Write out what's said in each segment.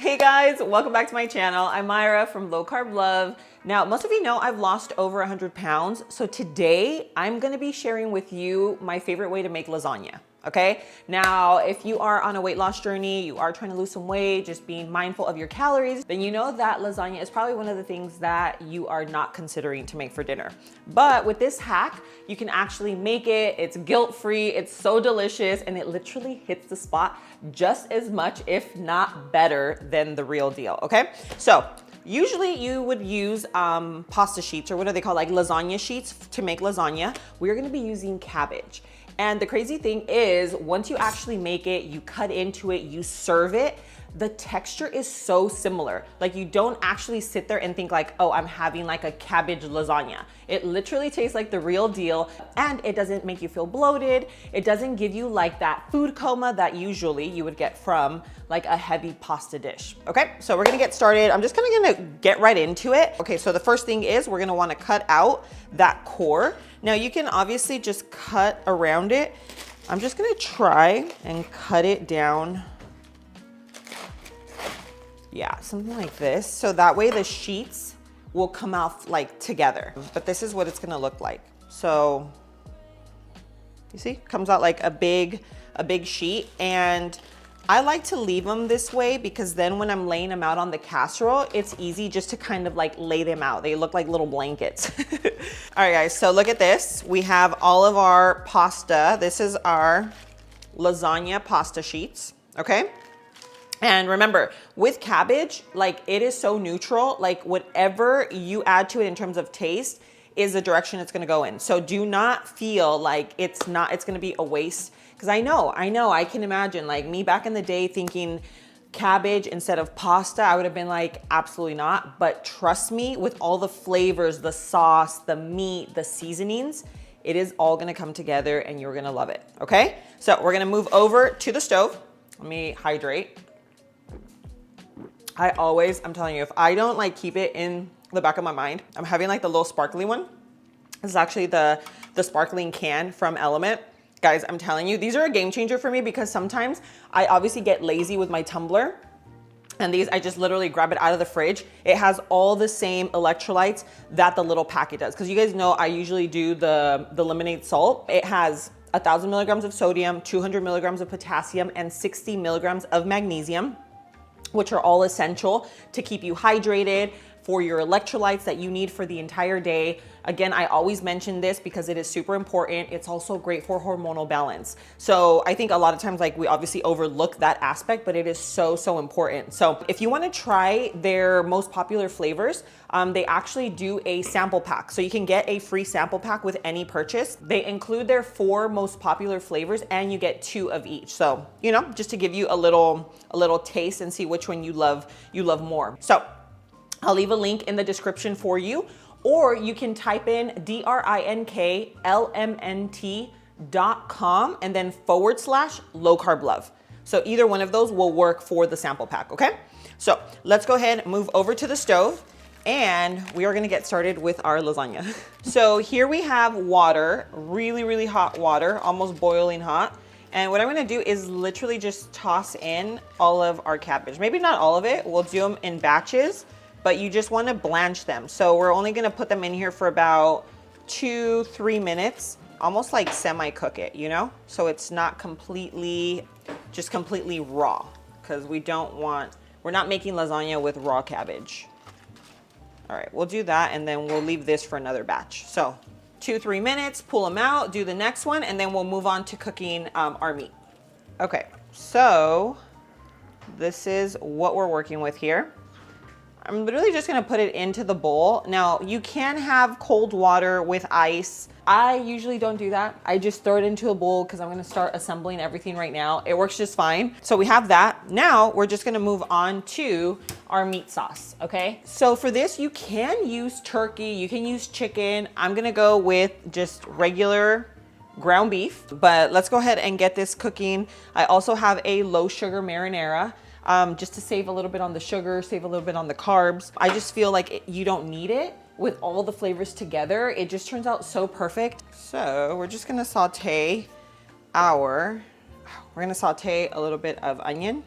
Hey guys, welcome back to my channel. I'm Myra from Low Carb Love. Now, most of you know I've lost over 100 pounds. So today I'm gonna be sharing with you my favorite way to make lasagna. Okay, now if you are on a weight loss journey, you are trying to lose some weight, just being mindful of your calories, then you know that lasagna is probably one of the things that you are not considering to make for dinner. But with this hack, you can actually make it. It's guilt-free, it's so delicious, and it literally hits the spot just as much, if not better, than the real deal, okay? So usually you would use pasta sheets, or what are they called, like lasagna sheets to make lasagna. We're gonna be using cabbage. And the crazy thing is, once you actually make it, you cut into it, you serve it, the texture is so similar. Like, you don't actually sit there and think like, oh, I'm having like a cabbage lasagna. It literally tastes like the real deal, and it doesn't make you feel bloated. It doesn't give you like that food coma that usually you would get from like a heavy pasta dish. Okay, so we're gonna get started. I'm just gonna get right into it. Okay, so the first thing is we're gonna wanna cut out that core. Now you can obviously just cut around it. I'm just gonna try and cut it down. Yeah, something like this. So that way the sheets will come out like together. But this is what it's gonna look like. So you see, comes out like a big sheet. And I like to leave them this way because then when I'm laying them out on the casserole, it's easy just to kind of like lay them out. They look like little blankets. All right, guys, so look at this. We have all of our pasta. This is our lasagna pasta sheets, okay? And remember, with cabbage, like, it is so neutral. Like, whatever you add to it in terms of taste is the direction it's gonna go in. So do not feel like it's gonna be a waste. Because I know, I can imagine, like, me back in the day thinking cabbage instead of pasta, I would have been like, absolutely not. But trust me, with all the flavors, the sauce, the meat, the seasonings, it is all gonna come together and you're gonna love it, okay? So we're gonna move over to the stove. Let me hydrate. I'm telling you, if I don't like keep it in the back of my mind, I'm having like the little sparkly one. This is actually the sparkling can from Element. Guys, I'm telling you, these are a game changer for me because sometimes I obviously get lazy with my tumbler, and these, I just literally grab it out of the fridge. It has all the same electrolytes that the little packet does. Because you guys know I usually do the lemonade salt. It has 1,000 milligrams of sodium, 200 milligrams of potassium, and 60 milligrams of magnesium, which are all essential to keep you hydrated, for your electrolytes that you need for the entire day. Again, I always mention this because it is super important. It's also great for hormonal balance. So I think a lot of times, like, we obviously overlook that aspect, but it is so, so important. So if you wanna try their most popular flavors, they actually do a sample pack. So you can get a free sample pack with any purchase. They include their 4 most popular flavors and you get 2 of each. So, you know, just to give you a little taste and see which one you love more. So I'll leave a link in the description for you, or you can type in DRINKLMNT.com and then /low carb love. So either one of those will work for the sample pack, okay? So let's go ahead and move over to the stove, and we are gonna get started with our lasagna. So here we have water, really, really hot water, almost boiling hot. And what I'm gonna do is literally just toss in all of our cabbage. Maybe not all of it, we'll do them in batches, but you just wanna blanch them. So we're only gonna put them in here for about 2-3 minutes, almost like semi-cook it, you know? So it's not completely raw, because we're not making lasagna with raw cabbage. All right, we'll do that, and then we'll leave this for another batch. So 2-3 minutes, pull them out, do the next one, and then we'll move on to cooking our meat. Okay, so this is what we're working with here. I'm literally just gonna put it into the bowl. Now, you can have cold water with ice. I usually don't do that. I just throw it into a bowl because I'm gonna start assembling everything right now. It works just fine. So we have that. Now, we're just gonna move on to our meat sauce, okay? So for this, you can use turkey, you can use chicken. I'm gonna go with just regular ground beef, but let's go ahead and get this cooking. I also have a low sugar marinara. Just to save a little bit on the sugar, save a little bit on the carbs. I just feel like you don't need it with all the flavors together. It just turns out so perfect. So we're just gonna saute a little bit of onion.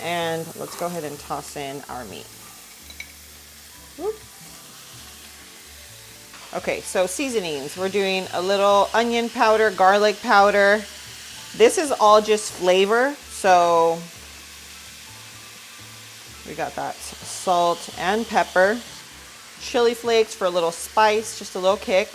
And let's go ahead and toss in our meat. Whoop. Okay, so seasonings. We're doing a little onion powder, garlic powder. This is all just flavor. So we got that salt and pepper. Chili flakes for a little spice, just a little kick.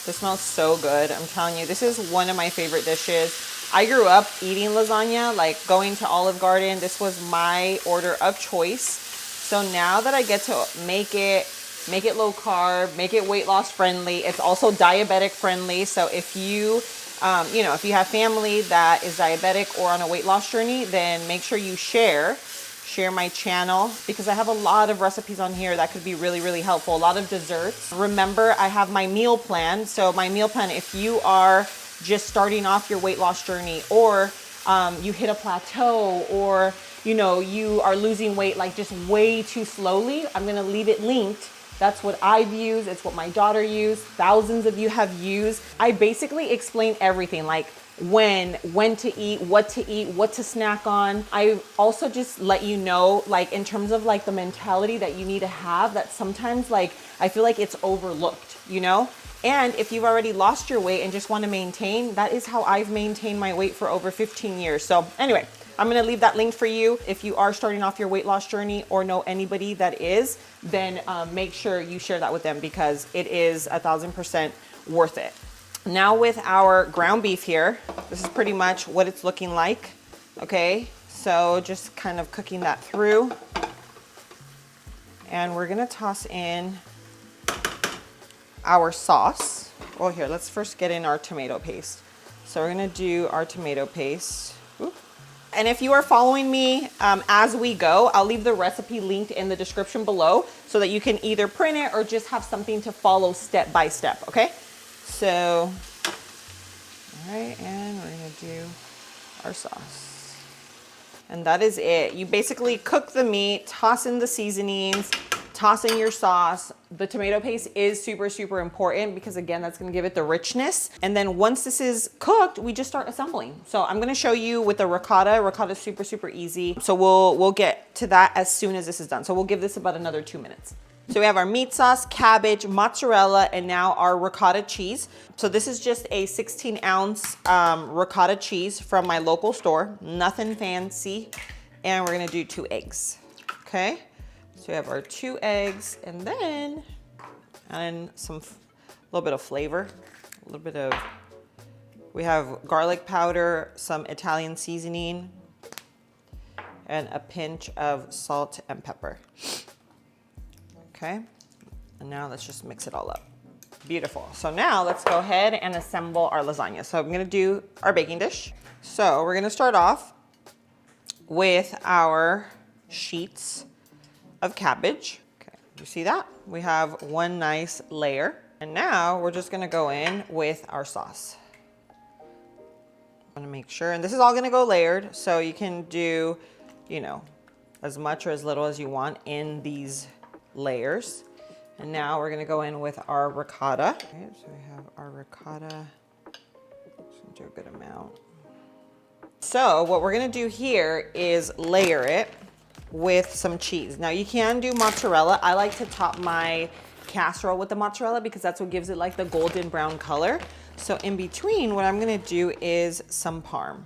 This smells so good. I'm telling you, this is one of my favorite dishes. I grew up eating lasagna, like going to Olive Garden. This was my order of choice. So now that I get to make it low carb, make it weight loss friendly. It's also diabetic friendly. So if you, if you have family that is diabetic or on a weight loss journey, then make sure you share my channel, because I have a lot of recipes on here that could be really, really helpful. A lot of desserts. Remember, I have my meal plan. So my meal plan, if you are just starting off your weight loss journey, or you hit a plateau, or you are losing weight like just way too slowly, I'm gonna leave it linked. That's what I've used. It's what my daughter used. Thousands of you have used. I basically explain everything, like when to eat, what to snack on. I also just let you know, like in terms of like the mentality that you need to have, that sometimes like I feel like it's overlooked, And if you've already lost your weight and just want to maintain, that is how I've maintained my weight for over 15 years. So anyway, I'm going to leave that link for you. If you are starting off your weight loss journey or know anybody that is, then make sure you share that with them, because it is 1000% worth it. Now with our ground beef here, this is pretty much what it's looking like. Okay, so just kind of cooking that through. And we're going to toss in our sauce. Well, here, let's first get in our tomato paste. So we're going to do our tomato paste. Ooh. And if you are following me as we go, I'll leave the recipe linked in the description below so that you can either print it or just have something to follow step by step, okay? So, all right, and we're gonna do our sauce. And that is it. You basically cook the meat, toss in the seasonings, toss in your sauce. The tomato paste is super, super important, because again, that's gonna give it the richness. And then once this is cooked, we just start assembling. So I'm gonna show you with the ricotta. Ricotta is super, super easy. So we'll get to that as soon as this is done. So we'll give this about another 2 minutes. So we have our meat sauce, cabbage, mozzarella, and now our ricotta cheese. So this is just a 16-ounce ricotta cheese from my local store. Nothing fancy. And we're gonna do 2 eggs, okay? So we have our 2 eggs, and then a little bit of flavor, we have garlic powder, some Italian seasoning, and a pinch of salt and pepper. Okay, and now let's just mix it all up. Beautiful. So now let's go ahead and assemble our lasagna. So I'm gonna do our baking dish. So we're gonna start off with our sheets of cabbage. Okay, you see that? We have one nice layer. And now we're just gonna go in with our sauce. I'm gonna make sure, and this is all gonna go layered, so you can do, as much or as little as you want in these layers. And now we're gonna go in with our ricotta. Okay, so we have our ricotta. Just gonna do a good amount. So what we're gonna do here is layer it with some cheese. Now you can do mozzarella. I like to top my casserole with the mozzarella because that's what gives it like the golden brown color. So in between, what I'm gonna do is some Parm.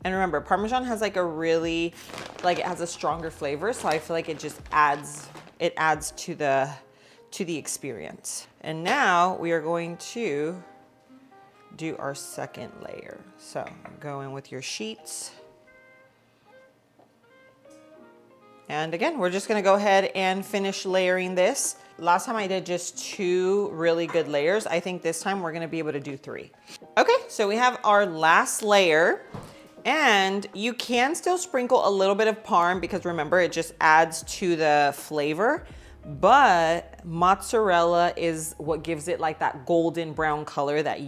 And remember, Parmesan has like it has a stronger flavor. So I feel like it just adds to the experience. And now we are going to do our second layer. So go in with your sheets. And again, we're just gonna go ahead and finish layering this. Last time I did just 2 really good layers. I think this time we're gonna be able to do 3. Okay, so we have our last layer, and you can still sprinkle a little bit of Parm because remember, it just adds to the flavor, but mozzarella is what gives it like that golden brown color that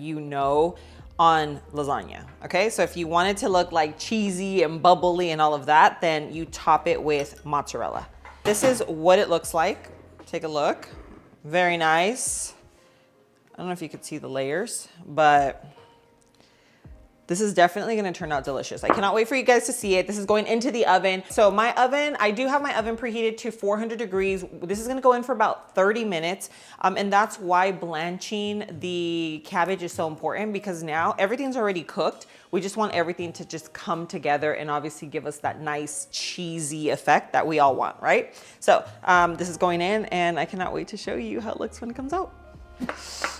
on lasagna, okay? So if you want it to look like cheesy and bubbly and all of that, then you top it with mozzarella. This is what it looks like. Take a look. Very nice. I don't know if you could see the layers, but This is definitely gonna turn out delicious. I cannot wait for you guys to see it. This is going into the oven. So my oven, I do have my oven preheated to 400 degrees. This is gonna go in for about 30 minutes. And that's why blanching the cabbage is so important, because now everything's already cooked. We just want everything to just come together and obviously give us that nice cheesy effect that we all want, right? So this is going in, and I cannot wait to show you how it looks when it comes out.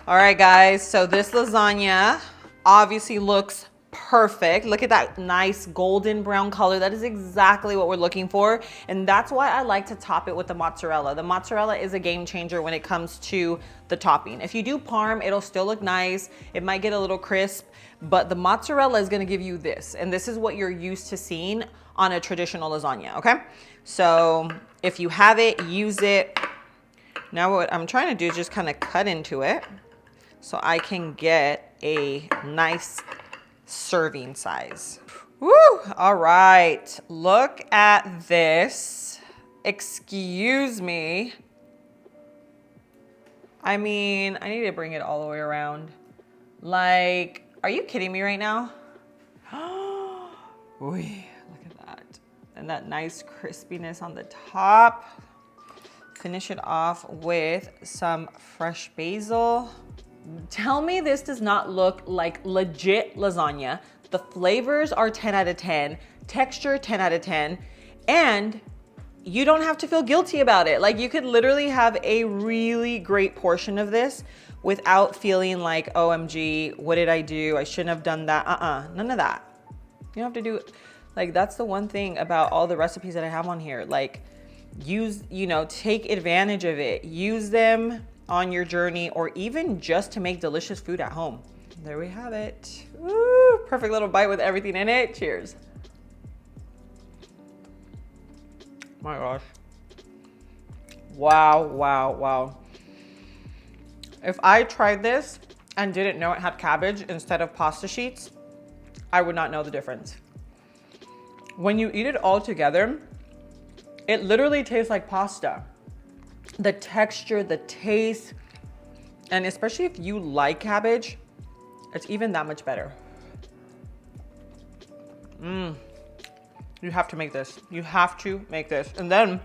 All right, guys, so this lasagna obviously looks perfect. Look at that nice golden brown color. That is exactly what we're looking for. And that's why I like to top it with the mozzarella. The mozzarella is a game changer when it comes to the topping. If you do parm, it'll still look nice. It might get a little crisp, but the mozzarella is gonna give you this. And this is what you're used to seeing on a traditional lasagna, okay? So if you have it, use it. Now what I'm trying to do is just kind of cut into it so I can get a nice serving size. Woo! All right, look at this. Excuse me. I mean, I need to bring it all the way around. Like, are you kidding me right now? Ooh, look at that. And that nice crispiness on the top. Finish it off with some fresh basil. Tell me this does not look like legit lasagna. The flavors are 10 out of 10, texture 10 out of 10, and you don't have to feel guilty about it. Like, you could literally have a really great portion of this without feeling like, OMG, what did I do? I shouldn't have done that. None of that. You don't have to do it. Like, that's the one thing about all the recipes that I have on here. Like, take advantage of it. Use them on your journey, or even just to make delicious food at home. There we have it. Woo, perfect little bite with everything in it. Cheers. My gosh. Wow, wow, wow. If I tried this and didn't know it had cabbage instead of pasta sheets, I would not know the difference. When you eat it all together, it literally tastes like pasta. The texture, the taste, and especially if you like cabbage, it's even that much better. You have to make this. You have to make this. And then,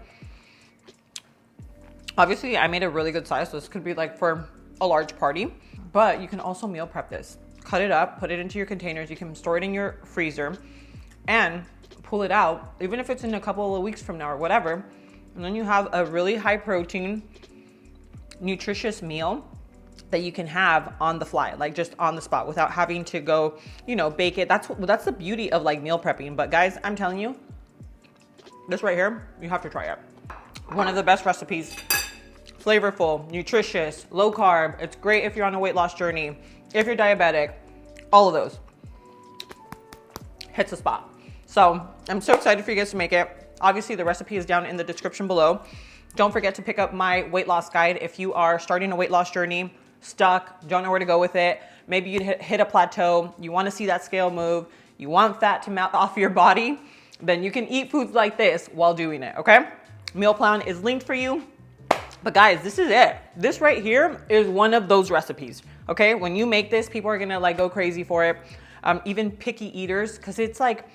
obviously, I made a really good size, so this could be like for a large party, but you can also meal prep this. Cut it up, put it into your containers. You can store it in your freezer and pull it out, even if it's in a couple of weeks from now or whatever. And then you have a really high protein, nutritious meal that you can have on the fly, like just on the spot without having to go, bake it. That's the beauty of like meal prepping. But guys, I'm telling you, this right here, you have to try it. One of the best recipes, flavorful, nutritious, low carb. It's great if you're on a weight loss journey, if you're diabetic, all of those. Hits the spot. So I'm so excited for you guys to make it. Obviously, the recipe is down in the description below. Don't forget to pick up my weight loss guide if you are starting a weight loss journey, stuck, don't know where to go with it. Maybe you hit a plateau, you want to see that scale move, you want fat to melt off your body, then you can eat foods like this while doing it, okay? Meal plan is linked for you. But guys, this is it. This right here is one of those recipes, okay? When you make this, people are gonna like go crazy for it. Even picky eaters, because it's like,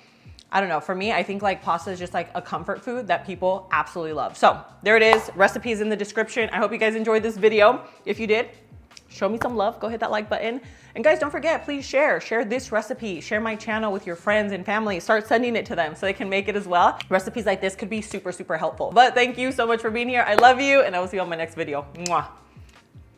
I don't know, for me, I think like pasta is just like a comfort food that people absolutely love. So there it is, recipes in the description. I hope you guys enjoyed this video. If you did, show me some love, go hit that like button. And guys, don't forget, please share this recipe, share my channel with your friends and family, start sending it to them so they can make it as well. Recipes like this could be super, super helpful. But thank you so much for being here. I love you, and I will see you on my next video. Mwah.